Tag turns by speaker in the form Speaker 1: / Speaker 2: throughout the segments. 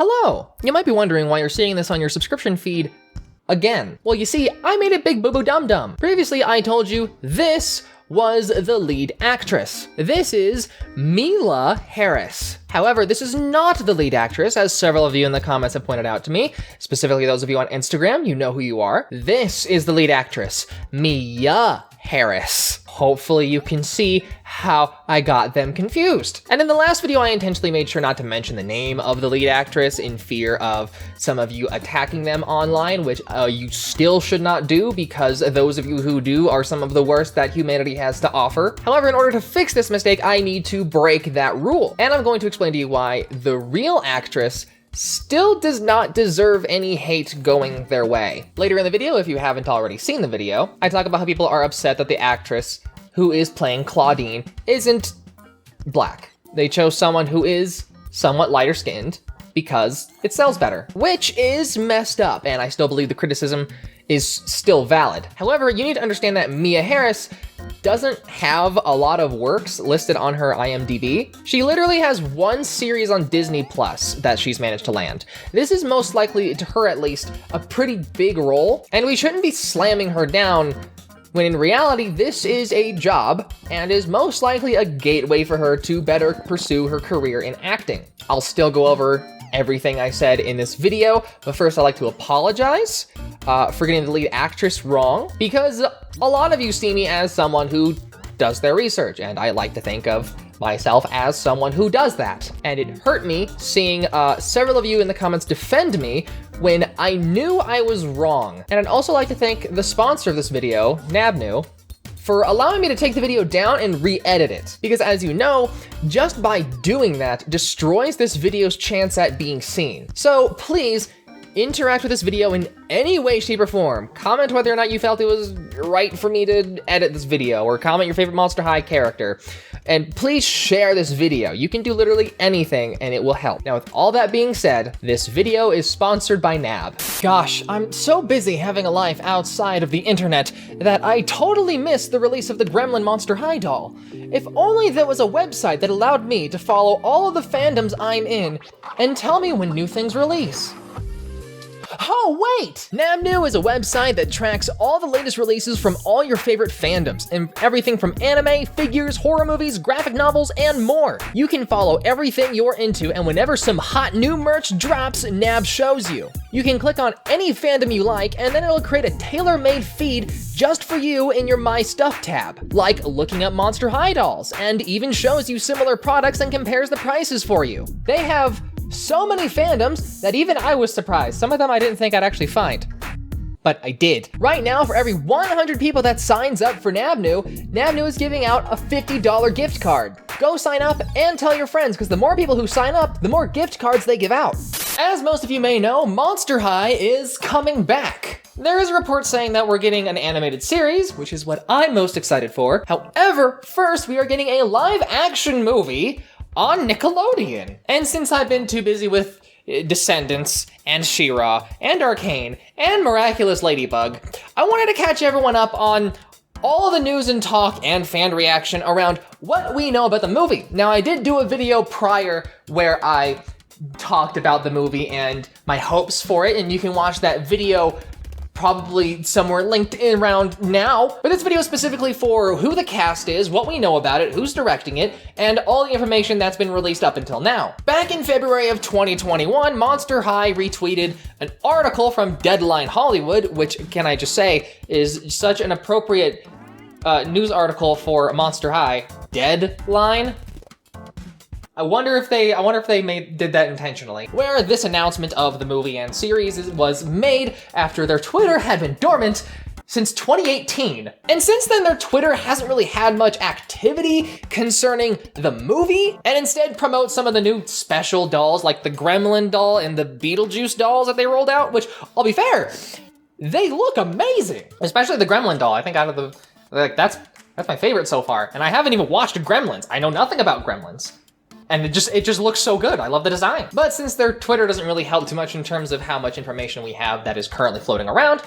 Speaker 1: Hello! You might be wondering why you're seeing this on your subscription feed again. Well, you see, I made a big boo-boo dum-dum. Previously, I told you this was the lead actress. This is Mila Harris. However, this is not the lead actress, as several of you in the comments have pointed out to me. Specifically, those of you on Instagram, you know who you are. This is the lead actress, Mia Harris. Hopefully you can see how I got them confused. And in the last video, I intentionally made sure not to mention the name of the lead actress in fear of some of you attacking them online, which you still should not do because those of you who do are some of the worst that humanity has to offer. However, in order to fix this mistake, I need to break that rule. And I'm going to explain to you why the real actress still does not deserve any hate going their way. Later in the video, if you haven't already seen the video, I talk about how people are upset that the actress who is playing Claudine isn't black. They chose someone who is somewhat lighter skinned because it sells better, which is messed up, and I still believe the criticism is still valid. However, you need to understand that Mia Harris doesn't have a lot of works listed on her IMDb. She literally has one series on Disney Plus that she's managed to land. This is most likely, to her at least, a pretty big role, and we shouldn't be slamming her down when in reality, this is a job and is most likely a gateway for her to better pursue her career in acting. I'll still go over everything I said in this video, but first I'd like to apologize for getting the lead actress wrong, because a lot of you see me as someone who does their research, and I like to think of myself as someone who does that. And it hurt me seeing several of you in the comments defend me when I knew I was wrong. And I'd also like to thank the sponsor of this video, Nabnu, for allowing me to take the video down and re-edit it. Because as you know, just by doing that destroys this video's chance at being seen. So please, interact with this video in any way, shape, or form. Comment whether or not you felt it was right for me to edit this video, or comment your favorite Monster High character. And please share this video. You can do literally anything and it will help. Now, with all that being said, this video is sponsored by Nab. Gosh, I'm so busy having a life outside of the internet that I totally missed the release of the Gremlin Monster High doll. If only there was a website that allowed me to follow all of the fandoms I'm in and tell me when new things release. Oh, wait! Nabnu is a website that tracks all the latest releases from all your favorite fandoms, and everything from anime, figures, horror movies, graphic novels, and more. You can follow everything you're into, and whenever some hot new merch drops, Nab shows you. You can click on any fandom you like, and then it'll create a tailor-made feed just for you in your My Stuff tab, like looking up Monster High dolls, and even shows you similar products and compares the prices for you. They have so many fandoms that even I was surprised. Some of them I didn't think I'd actually find, but I did. Right now, for every 100 people that signs up for Nabnu, Nabnu is giving out a $50 gift card. Go sign up and tell your friends, because the more people who sign up, the more gift cards they give out. As most of you may know, Monster High is coming back. There is a report saying that we're getting an animated series, which is what I'm most excited for. However, first we are getting a live action movie on Nickelodeon. And since I've been too busy with Descendants and She-Ra and Arcane and Miraculous Ladybug, I wanted to catch everyone up on all the news and talk and fan reaction around what we know about the movie. Now, I did do a video prior where I talked about the movie and my hopes for it, and you can watch that video probably somewhere linked in around now. But this video is specifically for who the cast is, what we know about it, who's directing it, and all the information that's been released up until now. Back in February of 2021, Monster High retweeted an article from Deadline Hollywood, which, can I just say, is such an appropriate news article for Monster High. Deadline? I wonder if they did that intentionally. Where this announcement of the movie and series was made after their Twitter had been dormant since 2018. And since then, their Twitter hasn't really had much activity concerning the movie, and instead promote some of the new special dolls like the Gremlin doll and the Beetlejuice dolls that they rolled out, which, I'll be fair, they look amazing. Especially the Gremlin doll. I think out of the, like, that's my favorite so far. And I haven't even watched Gremlins. I know nothing about Gremlins. And it just looks so good. I love the design. But since their Twitter doesn't really help too much in terms of how much information we have that is currently floating around,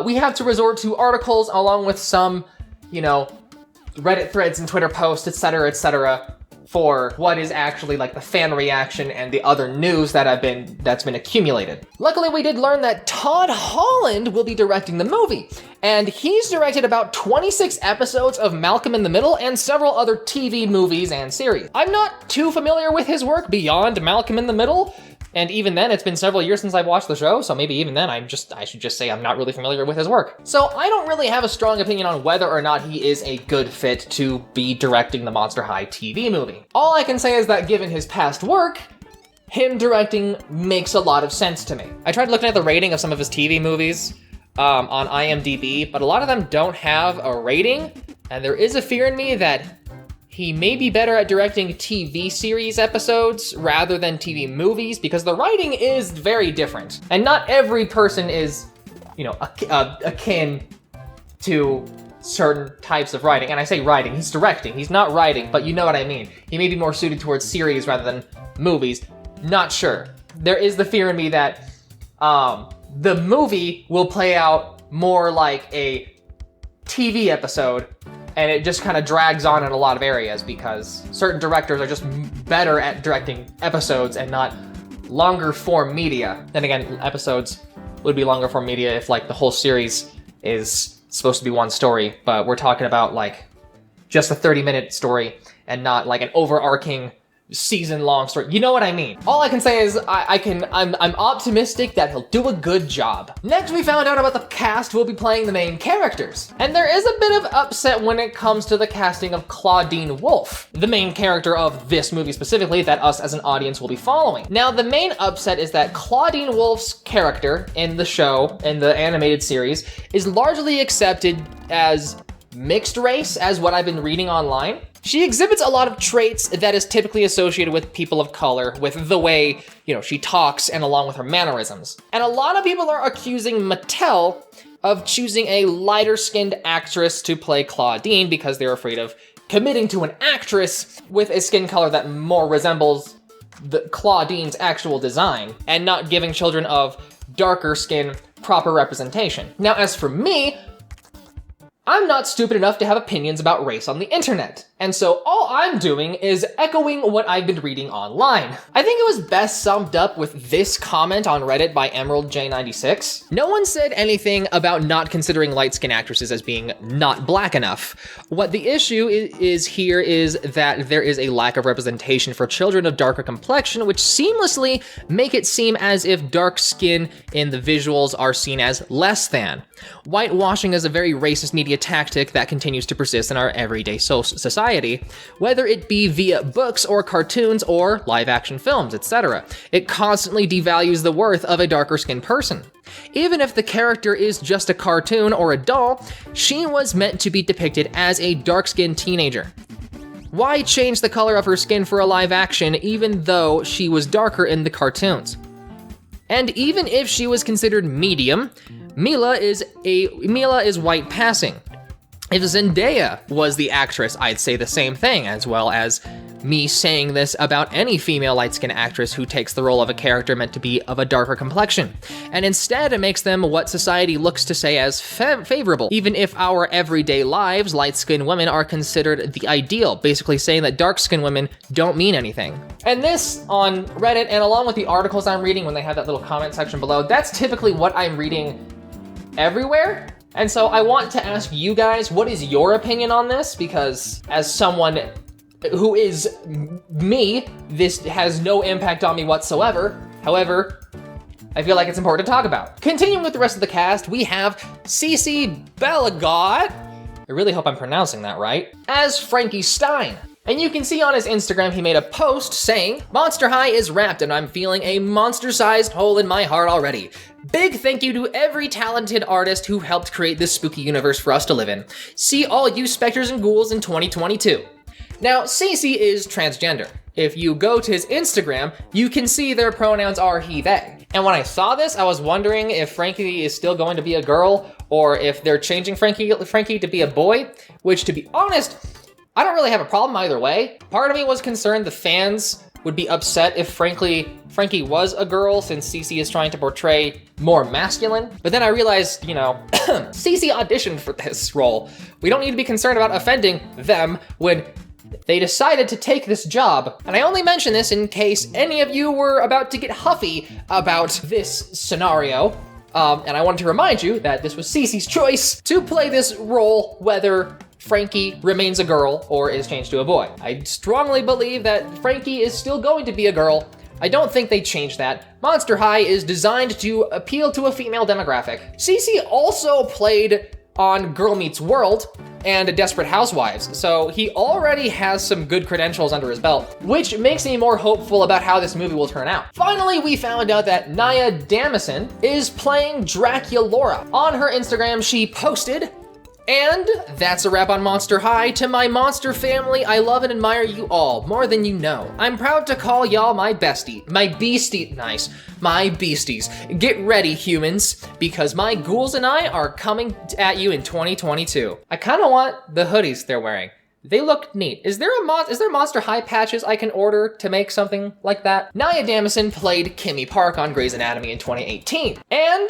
Speaker 1: we have to resort to articles along with some, Reddit threads and Twitter posts, etc., for what is actually like the fan reaction and the other news that's been accumulated. Luckily, we did learn that Todd Holland will be directing the movie, and he's directed about 26 episodes of Malcolm in the Middle and several other TV movies and series. I'm not too familiar with his work beyond Malcolm in the Middle, and even then, it's been several years since I've watched the show, so maybe even then I should just say I'm not really familiar with his work. So I don't really have a strong opinion on whether or not he is a good fit to be directing the Monster High TV movie. All I can say is that given his past work, him directing makes a lot of sense to me. I tried looking at the rating of some of his TV movies on IMDb, but a lot of them don't have a rating, and there is a fear in me that he may be better at directing TV series episodes rather than TV movies, because the writing is very different. And not every person is, akin to certain types of writing. And I say writing, he's directing, he's not writing, but you know what I mean. He may be more suited towards series rather than movies. Not sure. There is the fear in me that the movie will play out more like a TV episode, and it just kind of drags on in a lot of areas because certain directors are just better at directing episodes and not longer form media. Then again, episodes would be longer form media if like the whole series is supposed to be one story, but we're talking about like just a 30-minute story and not like an overarching season-long story. You know what I mean? All I can say is I'm optimistic that he'll do a good job. Next, we found out about the cast who will be playing the main characters. And there is a bit of upset when it comes to the casting of Claudine Wolfe, the main character of this movie specifically that us as an audience will be following. Now, the main upset is that Claudine Wolfe's character in the show, in the animated series, is largely accepted as mixed race, as what I've been reading online. She exhibits a lot of traits that is typically associated with people of color, with the way, she talks and along with her mannerisms. And a lot of people are accusing Mattel of choosing a lighter-skinned actress to play Claudine because they're afraid of committing to an actress with a skin color that more resembles Claudine's actual design and not giving children of darker skin proper representation. Now, as for me, I'm not stupid enough to have opinions about race on the internet, and so all I'm doing is echoing what I've been reading online. I think it was best summed up with this comment on Reddit by EmeraldJ96. No one said anything about not considering light-skinned actresses as being not black enough. What the issue is here is that there is a lack of representation for children of darker complexion, which seamlessly make it seem as if dark skin in the visuals are seen as less than. Whitewashing is a very racist media tactic that continues to persist in our everyday society, whether it be via books or cartoons or live-action films, etc. It constantly devalues the worth of a darker-skinned person. Even if the character is just a cartoon or a doll, she was meant to be depicted as a dark-skinned teenager. Why change the color of her skin for a live action even though she was darker in the cartoons? And even if she was considered medium, Mila is white passing. If Zendaya was the actress, I'd say the same thing, as well as me saying this about any female light-skinned actress who takes the role of a character meant to be of a darker complexion. And instead, it makes them what society looks to say as favorable, even if our everyday lives, light-skinned women are considered the ideal, basically saying that dark-skinned women don't mean anything. And this on Reddit, and along with the articles I'm reading when they have that little comment section below, that's typically what I'm reading everywhere. And so I want to ask you guys, what is your opinion on this? Because as someone who is me, this has no impact on me whatsoever. However, I feel like it's important to talk about. Continuing with the rest of the cast, we have Cece Belagot, I really hope I'm pronouncing that right, as Frankie Stein. And you can see on his Instagram, he made a post saying, "Monster High is wrapped and I'm feeling a monster-sized hole in my heart already. Big thank you to every talented artist who helped create this spooky universe for us to live in. See all you specters and ghouls in 2022. Now, Cece is transgender. If you go to his Instagram, you can see their pronouns are he, they. And when I saw this, I was wondering if Frankie is still going to be a girl or if they're changing Frankie to be a boy, which to be honest, I don't really have a problem either way. Part of me was concerned the fans would be upset if Frankie was a girl since Cece is trying to portray more masculine. But then I realized, Cece auditioned for this role. We don't need to be concerned about offending them when they decided to take this job. And I only mention this in case any of you were about to get huffy about this scenario. And I wanted to remind you that this was Cece's choice to play this role, whether Frankie remains a girl or is changed to a boy. I strongly believe that Frankie is still going to be a girl. I don't think they changed that. Monster High is designed to appeal to a female demographic. Cece also played on Girl Meets World and Desperate Housewives, so he already has some good credentials under his belt, which makes me more hopeful about how this movie will turn out. Finally, we found out that Nia Damison is playing Draculaura. On her Instagram, she posted, and that's a wrap on Monster High. To my monster family, I love and admire you all, more than you know. I'm proud to call y'all my bestie, my beastie, nice, my beasties. Get ready, humans, because my ghouls and I are coming at you in 2022. I kinda want the hoodies they're wearing. They look neat. Is there Monster High patches I can order to make something like that? Nia Damison played Kimmy Park on Grey's Anatomy in 2018. And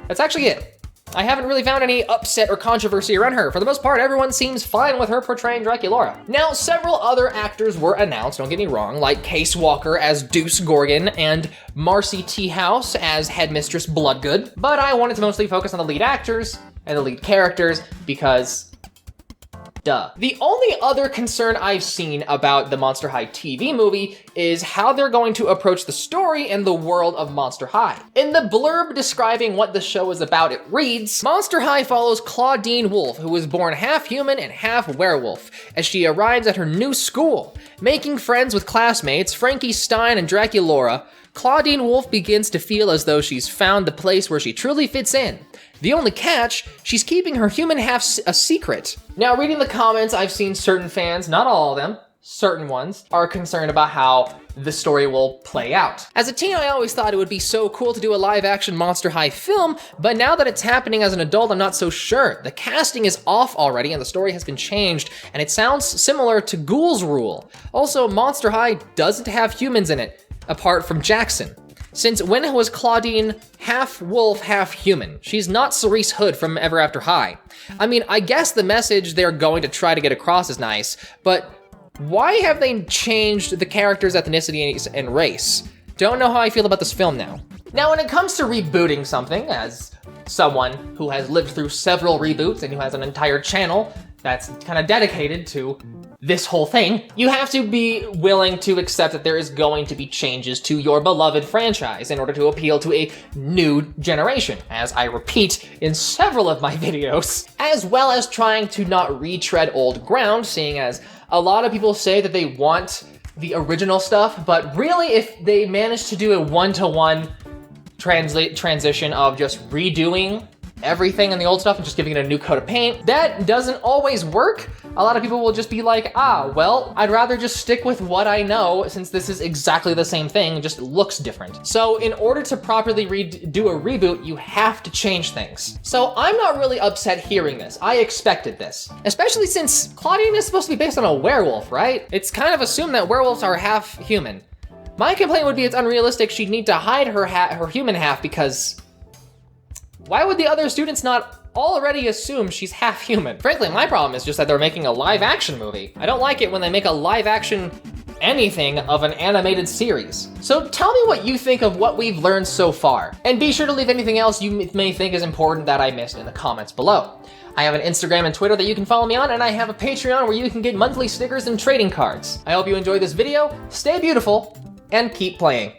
Speaker 1: that's actually it. I haven't really found any upset or controversy around her. For the most part, everyone seems fine with her portraying Draculaura. Now, several other actors were announced, don't get me wrong, like Case Walker as Deuce Gorgon and Marcy T. House as Headmistress Bloodgood, but I wanted to mostly focus on the lead actors and the lead characters because duh. The only other concern I've seen about the Monster High TV movie is how they're going to approach the story and the world of Monster High. In the blurb describing what the show is about, it reads, Monster High follows Claudine Wolf, who was born half human and half werewolf, as she arrives at her new school. Making friends with classmates Frankie Stein and Draculaura, Claudine Wolf begins to feel as though she's found the place where she truly fits in. The only catch, she's keeping her human half a secret. Now, reading the comments, I've seen certain fans, not all of them, certain ones, are concerned about how the story will play out. As a teen, I always thought it would be so cool to do a live-action Monster High film, but now that it's happening as an adult, I'm not so sure. The casting is off already, and the story has been changed, and it sounds similar to Ghouls Rule. Also, Monster High doesn't have humans in it, apart from Jackson. Since when was Claudine half wolf, half human? She's not Cerise Hood from Ever After High. I mean, I guess the message they're going to try to get across is nice, but why have they changed the character's ethnicity and race? Don't know how I feel about this film now. Now, when it comes to rebooting something, as someone who has lived through several reboots and who has an entire channel that's kind of dedicated to this whole thing, you have to be willing to accept that there is going to be changes to your beloved franchise in order to appeal to a new generation, as I repeat in several of my videos, as well as trying to not retread old ground, seeing as a lot of people say that they want the original stuff, but really if they manage to do a one-to-one transition of just redoing everything in the old stuff and just giving it a new coat of paint, that doesn't always work. A lot of people will just be like, well, I'd rather just stick with what I know since this is exactly the same thing, just looks different. So in order to properly do a reboot, you have to change things. So I'm not really upset hearing this. I expected this, especially since Claudine is supposed to be based on a werewolf, right? It's kind of assumed that werewolves are half human. My complaint would be it's unrealistic she'd need to hide her human half because why would the other students not already assume she's half human? Frankly, my problem is just that they're making a live action movie. I don't like it when they make a live action anything of an animated series. So tell me what you think of what we've learned so far. And be sure to leave anything else you may think is important that I missed in the comments below. I have an Instagram and Twitter that you can follow me on, and I have a Patreon where you can get monthly stickers and trading cards. I hope you enjoyed this video, stay beautiful, and keep playing.